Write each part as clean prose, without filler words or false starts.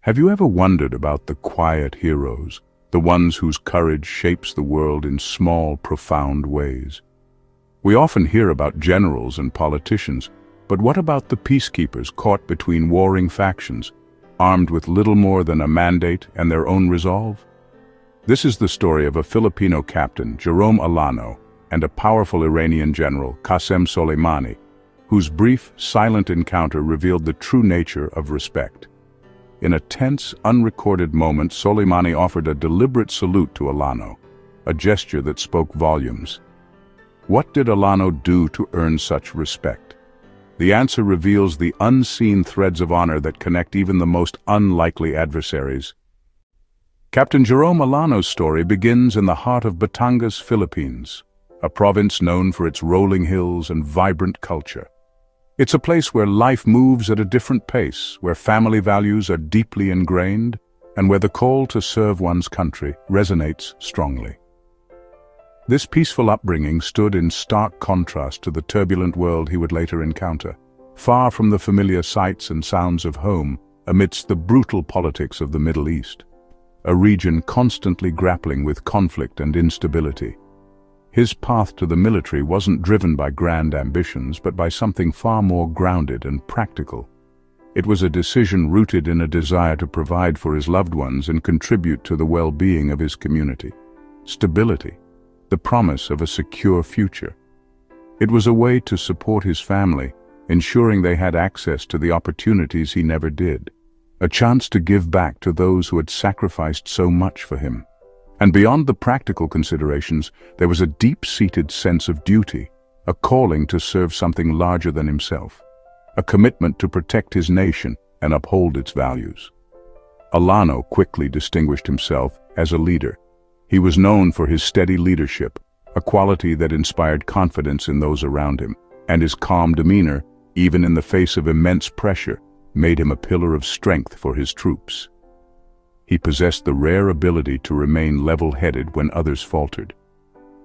Have you ever wondered about the quiet heroes, the ones whose courage shapes the world in small, profound ways? We often hear about generals and politicians, but what about the peacekeepers caught between warring factions, armed with little more than a mandate and their own resolve? This is the story of a Filipino captain, Jerome Alano, and a powerful Iranian general, Qassem Soleimani, whose brief, silent encounter revealed the true nature of respect. In a tense, unrecorded moment, Soleimani offered a deliberate salute to Alano, a gesture that spoke volumes. What did Alano do to earn such respect? The answer reveals the unseen threads of honor that connect even the most unlikely adversaries. Captain Jerome Alano's story begins in the heart of Batangas, Philippines, a province known for its rolling hills and vibrant culture. It's a place where life moves at a different pace, where family values are deeply ingrained, and where the call to serve one's country resonates strongly. This peaceful upbringing stood in stark contrast to the turbulent world he would later encounter, far from the familiar sights and sounds of home, amidst the brutal politics of the Middle East, a region constantly grappling with conflict and instability. His path to the military wasn't driven by grand ambitions, but by something far more grounded and practical. It was a decision rooted in a desire to provide for his loved ones and contribute to the well-being of his community. Stability, the promise of a secure future. It was a way to support his family, ensuring they had access to the opportunities he never did. A chance to give back to those who had sacrificed so much for him. And beyond the practical considerations, there was a deep-seated sense of duty, a calling to serve something larger than himself, a commitment to protect his nation and uphold its values. Alano quickly distinguished himself as a leader. He was known for his steady leadership, a quality that inspired confidence in those around him, and his calm demeanor, even in the face of immense pressure, made him a pillar of strength for his troops. He possessed the rare ability to remain level-headed when others faltered.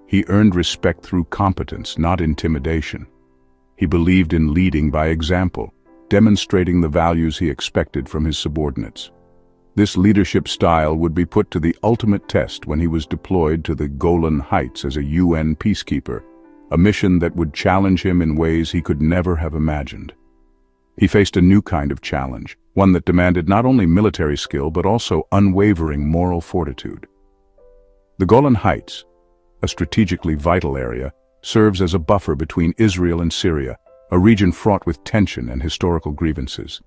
He earned respect through competence, not intimidation. He believed in leading by example, demonstrating the values he expected from his subordinates. This leadership style would be put to the ultimate test when he was deployed to the Golan Heights as a UN peacekeeper, a mission that would challenge him in ways he could never have imagined. He faced a new kind of challenge, one that demanded not only military skill but also unwavering moral fortitude. The Golan Heights, a strategically vital area, serves as a buffer between Israel and Syria, a region fraught with tension and historical grievances.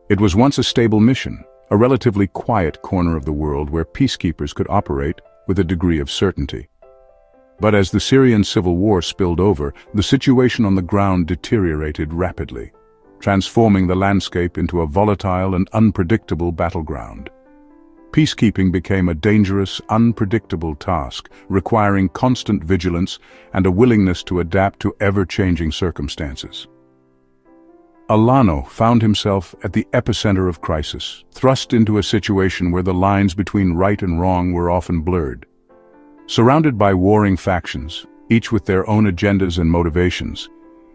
It was once a stable mission, a relatively quiet corner of the world where peacekeepers could operate with a degree of certainty. But as the Syrian civil war spilled over, the situation on the ground deteriorated rapidly, transforming the landscape into a volatile and unpredictable battleground. Peacekeeping became a dangerous, unpredictable task, requiring constant vigilance and a willingness to adapt to ever-changing circumstances. Alano found himself at the epicenter of crisis, thrust into a situation where the lines between right and wrong were often blurred. Surrounded by warring factions, each with their own agendas and motivations,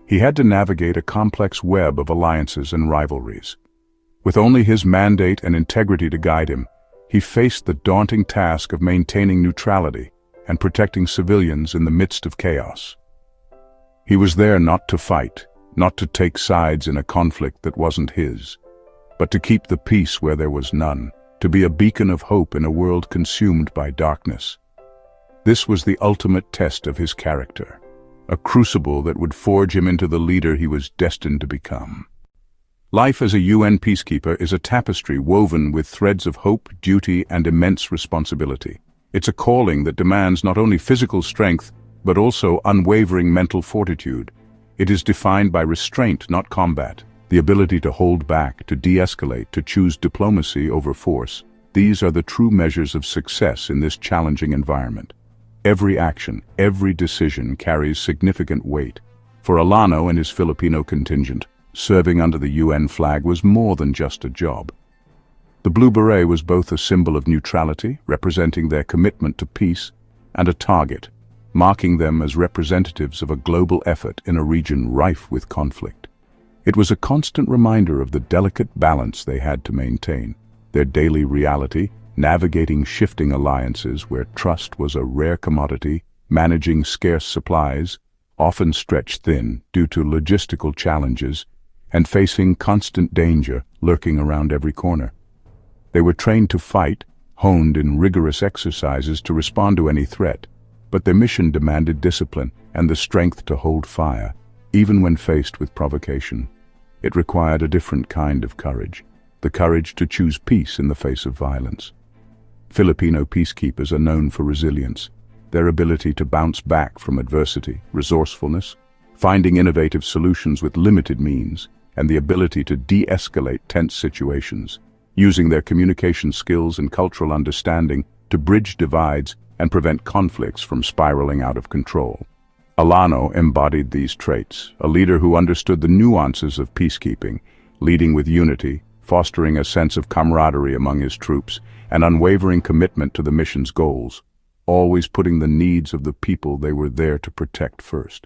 he had to navigate a complex web of alliances and rivalries. With only his mandate and integrity to guide him, he faced the daunting task of maintaining neutrality and protecting civilians in the midst of chaos. He was there not to fight, not to take sides in a conflict that wasn't his, but to keep the peace where there was none, to be a beacon of hope in a world consumed by darkness. This was the ultimate test of his character, a crucible that would forge him into the leader he was destined to become. Life as a UN peacekeeper is a tapestry woven with threads of hope, duty, and immense responsibility. It's a calling that demands not only physical strength, but also unwavering mental fortitude. It is defined by restraint, not combat, the ability to hold back, to de-escalate, to choose diplomacy over force. These are the true measures of success in this challenging environment. Every action, every decision carries significant weight. For Alano and his Filipino contingent, serving under the UN flag was more than just a job. The blue beret was both a symbol of neutrality, representing their commitment to peace, and a target, marking them as representatives of a global effort in a region rife with conflict. It was a constant reminder of the delicate balance they had to maintain, their daily reality, navigating shifting alliances where trust was a rare commodity, managing scarce supplies, often stretched thin due to logistical challenges, and facing constant danger lurking around every corner. They were trained to fight, honed in rigorous exercises to respond to any threat, but their mission demanded discipline and the strength to hold fire, even when faced with provocation. It required a different kind of courage, the courage to choose peace in the face of violence. Filipino peacekeepers are known for resilience, their ability to bounce back from adversity, resourcefulness, finding innovative solutions with limited means, and the ability to de-escalate tense situations, using their communication skills and cultural understanding to bridge divides and prevent conflicts from spiraling out of control. Alano embodied these traits, a leader who understood the nuances of peacekeeping, leading with unity, fostering a sense of camaraderie among his troops, an unwavering commitment to the mission's goals, always putting the needs of the people they were there to protect first.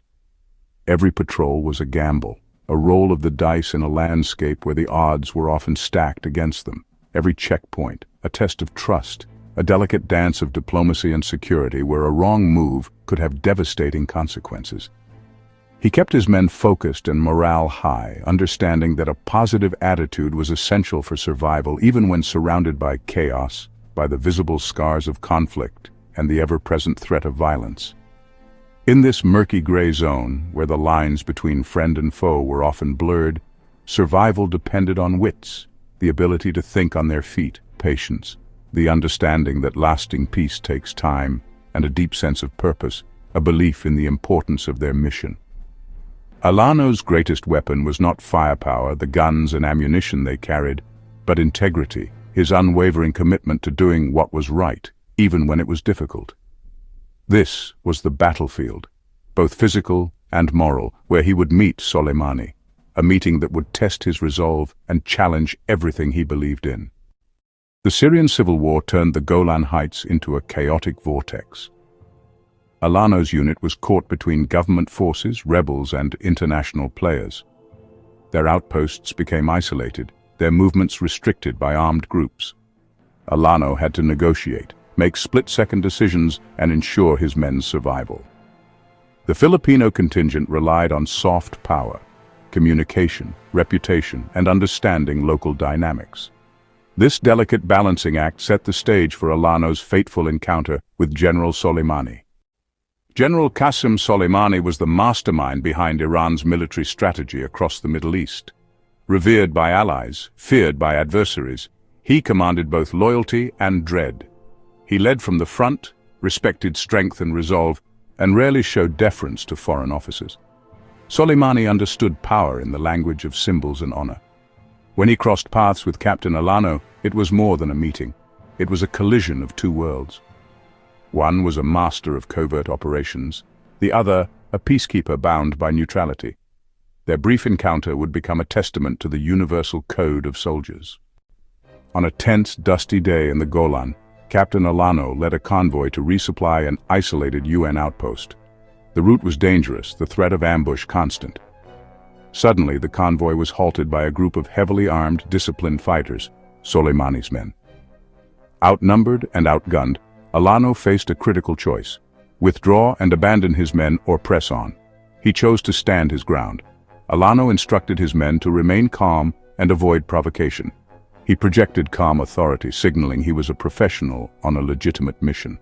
Every patrol was a gamble, a roll of the dice in a landscape where the odds were often stacked against them. Every checkpoint, a test of trust, a delicate dance of diplomacy and security where a wrong move could have devastating consequences. He kept his men focused and morale high, understanding that a positive attitude was essential for survival even when surrounded by chaos, by the visible scars of conflict, and the ever-present threat of violence. In this murky gray zone, where the lines between friend and foe were often blurred, survival depended on wits, the ability to think on their feet, patience, the understanding that lasting peace takes time, and a deep sense of purpose, a belief in the importance of their mission. Alano's greatest weapon was not firepower, the guns and ammunition they carried, but integrity, his unwavering commitment to doing what was right, even when it was difficult. This was the battlefield, both physical and moral, where he would meet Soleimani, a meeting that would test his resolve and challenge everything he believed in. The Syrian civil war turned the Golan Heights into a chaotic vortex. Alano's unit was caught between government forces, rebels, and international players. Their outposts became isolated, their movements restricted by armed groups. Alano had to negotiate, make split-second decisions, and ensure his men's survival. The Filipino contingent relied on soft power, communication, reputation, and understanding local dynamics. This delicate balancing act set the stage for Alano's fateful encounter with General Soleimani. General Qassem Soleimani was the mastermind behind Iran's military strategy across the Middle East. Revered by allies, feared by adversaries, he commanded both loyalty and dread. He led from the front, respected strength and resolve, and rarely showed deference to foreign officers. Soleimani understood power in the language of symbols and honor. When he crossed paths with Captain Alano, it was more than a meeting. It was a collision of two worlds. One was a master of covert operations, the other a peacekeeper bound by neutrality. Their brief encounter would become a testament to the universal code of soldiers. On a tense, dusty day in the Golan, Captain Alano led a convoy to resupply an isolated UN outpost. The route was dangerous, the threat of ambush constant. Suddenly, the convoy was halted by a group of heavily armed, disciplined fighters, Soleimani's men. Outnumbered and outgunned, Alano faced a critical choice: withdraw and abandon his men or press on. He chose to stand his ground. Alano instructed his men to remain calm and avoid provocation. He projected calm authority, signaling he was a professional on a legitimate mission.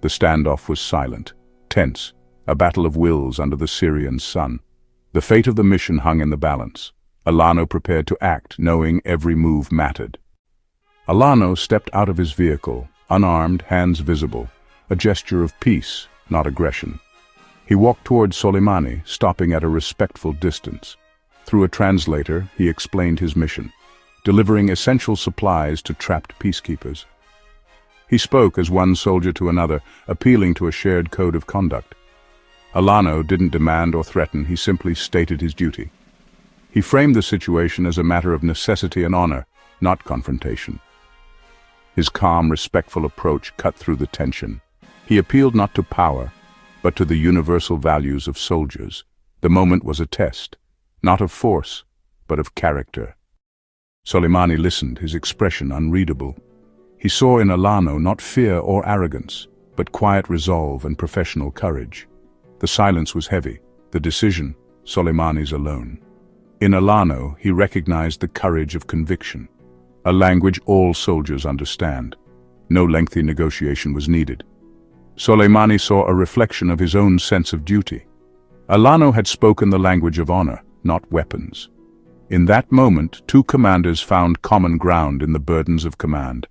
The standoff was silent, tense, a battle of wills under the Syrian sun. The fate of the mission hung in the balance. Alano prepared to act, knowing every move mattered. Alano stepped out of his vehicle, unarmed, hands visible, a gesture of peace, not aggression. He walked toward Soleimani, stopping at a respectful distance. Through a translator, he explained his mission, delivering essential supplies to trapped peacekeepers. He spoke as one soldier to another, appealing to a shared code of conduct. Alano didn't demand or threaten, he simply stated his duty. He framed the situation as a matter of necessity and honor, not confrontation. His calm, respectful approach cut through the tension. He appealed not to power, but to the universal values of soldiers. The moment was a test, not of force, but of character. Soleimani listened, his expression unreadable. He saw in Alano not fear or arrogance, but quiet resolve and professional courage. The silence was heavy, the decision, Soleimani's alone. In Alano, he recognized the courage of conviction, a language all soldiers understand. No lengthy negotiation was needed. Soleimani saw a reflection of his own sense of duty. Alano had spoken the language of honor, not weapons. In that moment, two commanders found common ground in the burdens of command.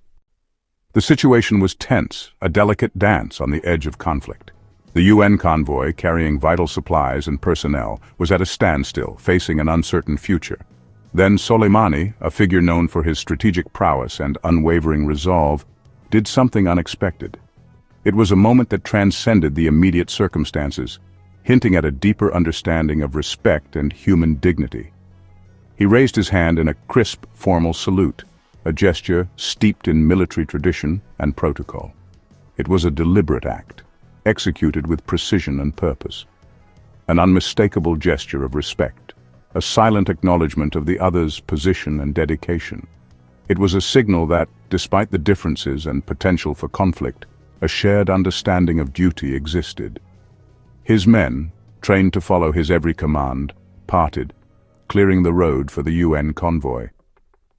The situation was tense, a delicate dance on the edge of conflict. The UN convoy, carrying vital supplies and personnel, was at a standstill, facing an uncertain future. Then Soleimani, a figure known for his strategic prowess and unwavering resolve, did something unexpected. It was a moment that transcended the immediate circumstances, hinting at a deeper understanding of respect and human dignity. He raised his hand in a crisp, formal salute, a gesture steeped in military tradition and protocol. It was a deliberate act, executed with precision and purpose. An unmistakable gesture of respect, a silent acknowledgement of the other's position and dedication. It was a signal that, despite the differences and potential for conflict, a shared understanding of duty existed. His men, trained to follow his every command, parted, clearing the road for the UN convoy.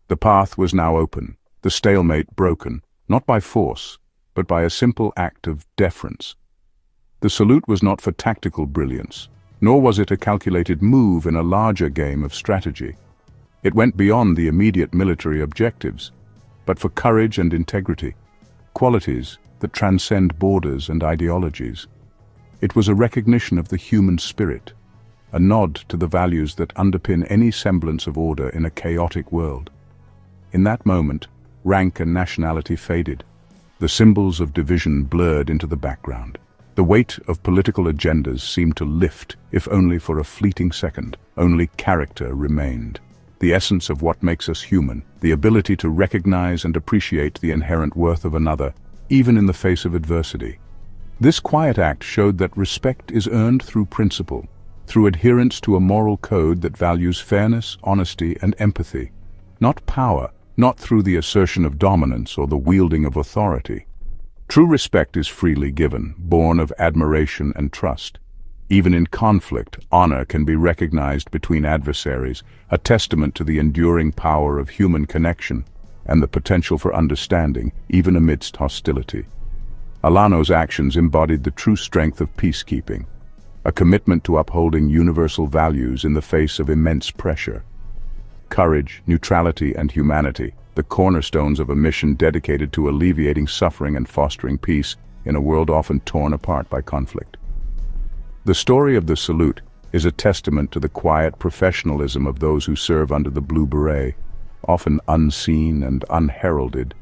The path was now open, the stalemate broken, not by force, but by a simple act of deference. The salute was not for tactical brilliance, nor was it a calculated move in a larger game of strategy. It went beyond the immediate military objectives, but for courage and integrity, qualities that transcend borders and ideologies. It was a recognition of the human spirit, a nod to the values that underpin any semblance of order in a chaotic world. In that moment, rank and nationality faded. The symbols of division blurred into the background. The weight of political agendas seemed to lift, if only for a fleeting second. Only character remained. The essence of what makes us human, the ability to recognize and appreciate the inherent worth of another, even in the face of adversity. This quiet act showed that respect is earned through principle, through adherence to a moral code that values fairness, honesty, and empathy. Not power, not through the assertion of dominance or the wielding of authority. True respect is freely given, born of admiration and trust. Even in conflict, honor can be recognized between adversaries, a testament to the enduring power of human connection and the potential for understanding, even amidst hostility. Alano's actions embodied the true strength of peacekeeping, a commitment to upholding universal values in the face of immense pressure. Courage, neutrality, and humanity, the cornerstones of a mission dedicated to alleviating suffering and fostering peace in a world often torn apart by conflict. The story of the salute is a testament to the quiet professionalism of those who serve under the blue beret, often unseen and unheralded,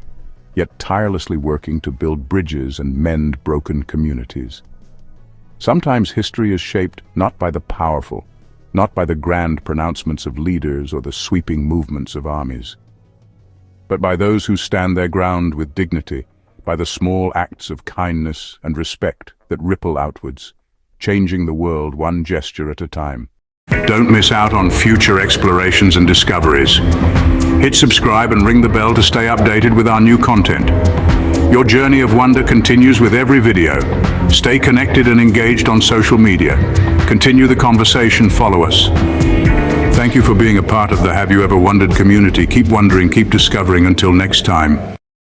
yet tirelessly working to build bridges and mend broken communities. Sometimes history is shaped not by the powerful, not by the grand pronouncements of leaders or the sweeping movements of armies, but by those who stand their ground with dignity, by the small acts of kindness and respect that ripple outwards, changing the world one gesture at a time. Don't miss out on future explorations and discoveries. Hit subscribe and ring the bell to stay updated with our new content. Your journey of wonder continues with every video. Stay connected and engaged on social media. Continue the conversation, follow us. Thank you for being a part of the Have You Ever Wondered community. Keep wondering, keep discovering. Until next time.